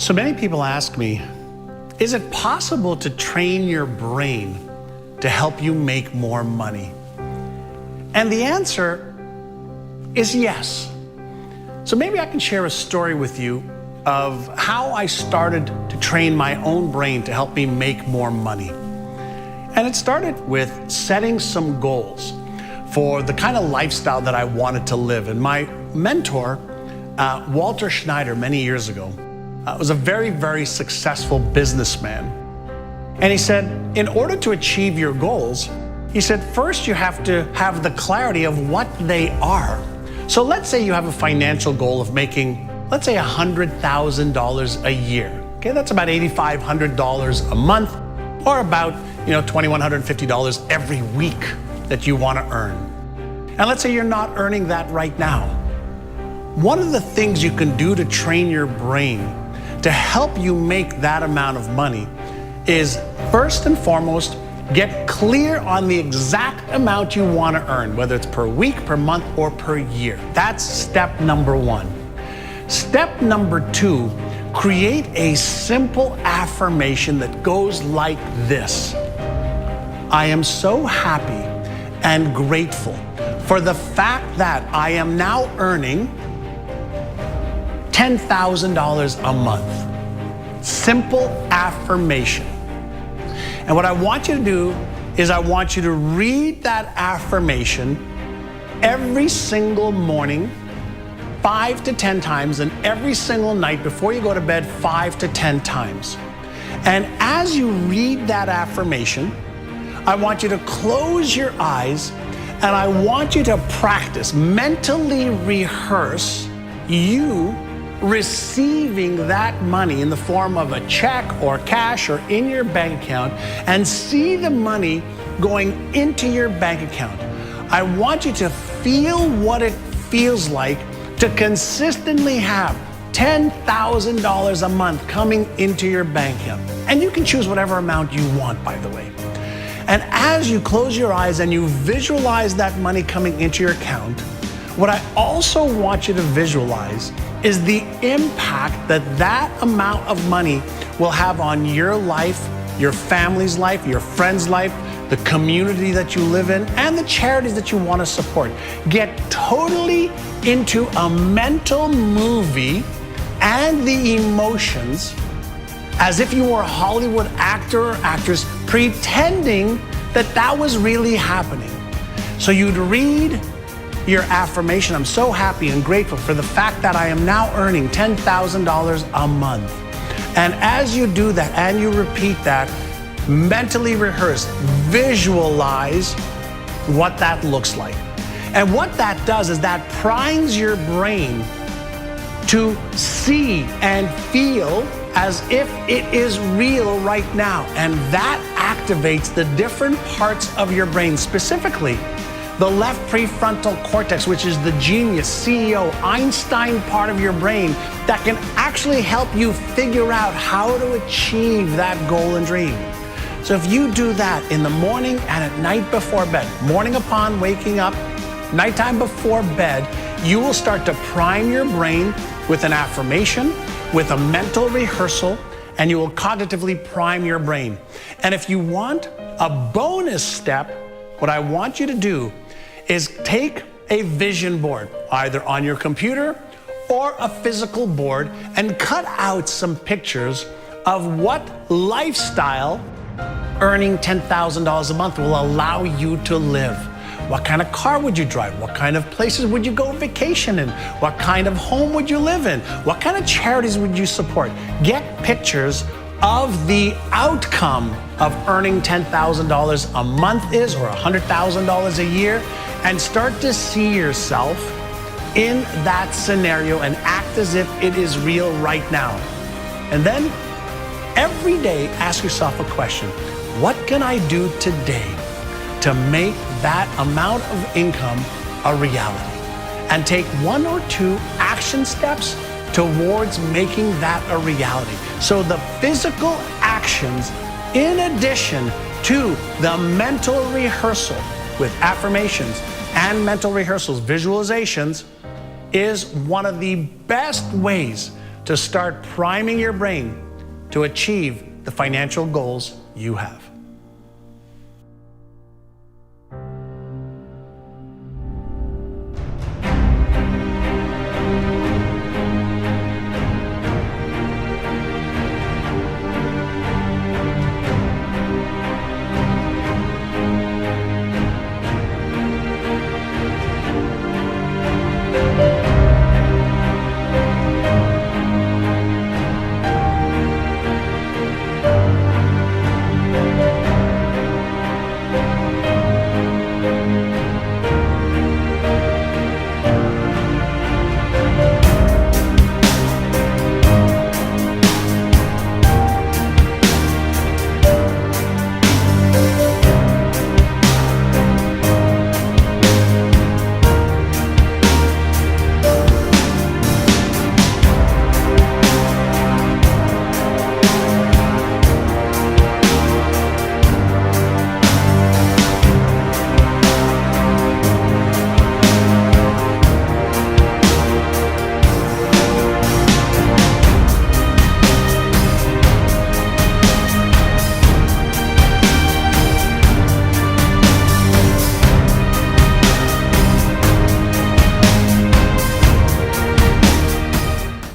So many people ask me, is it possible to train your brain to help you make more money? And the answer is yes. So maybe I can share a story with you of how I started to train my own brain to help me make more money. And it started with setting some goals for the kind of lifestyle that I wanted to live. And my mentor, Walter Schneider, many years ago, was a very, very successful businessman. And he said, in order to achieve your goals, he said, first you have to have the clarity of what they are. So let's say you have a financial goal of making, let's say $100,000 a year. Okay, that's about $8,500 a month, or about $2,150 every week that you want to earn. And let's say you're not earning that right now. One of the things you can do to train your brain to help you make that amount of money is, first and foremost, get clear on the exact amount you want to earn, whether it's per week, per month, or per year. That's step number one. Step number two, create a simple affirmation that goes like this: I am so happy and grateful for the fact that I am now earning $10,000 a month. Simple affirmation. And what I want you to do is I want you to read that affirmation every single morning 5 to 10 times, and every single night before you go to bed 5 to 10 times. And as you read that affirmation, I want you to close your eyes and I want you to practice, mentally rehearse you receiving that money in the form of a check or cash or in your bank account, and see the money going into your bank account. I want you to feel what it feels like to consistently have $10,000 a month coming into your bank account. And you can choose whatever amount you want, by the way. And as you close your eyes and you visualize that money coming into your account, what I also want you to visualize is the impact that that amount of money will have on your life, your family's life, your friend's life, the community that you live in, and the charities that you want to support. Get totally into a mental movie and the emotions as if you were a Hollywood actor or actress pretending that that was really happening. So you'd read your affirmation: I'm so happy and grateful for the fact that I am now earning $10,000 a month. And as you do that and you repeat that, mentally rehearse, visualize what that looks like. And what that does is that primes your brain to see and feel as if it is real right now. And that activates the different parts of your brain, specifically the left prefrontal cortex, which is the genius, CEO, Einstein part of your brain that can actually help you figure out how to achieve that goal and dream. So if you do that in the morning and at night before bed, morning upon waking up, nighttime before bed, you will start to prime your brain with an affirmation, with a mental rehearsal, and you will cognitively prime your brain. And if you want a bonus step, what I want you to do is take a vision board, either on your computer or a physical board, and cut out some pictures of what lifestyle earning $10,000 a month will allow you to live. What kind of car would you drive? What kind of places would you go vacation in? What kind of home would you live in? What kind of charities would you support? Get pictures of the outcome of earning $10,000 a month is, or $100,000 a year, and start to see yourself in that scenario and act as if it is real right now. And then every day ask yourself a question: what can I do today to make that amount of income a reality? And take 1 or 2 action steps towards making that a reality. So the physical actions, in addition to the mental rehearsal with affirmations and mental rehearsals, visualizations, is one of the best ways to to start priming your brain to achieve the financial goals you have.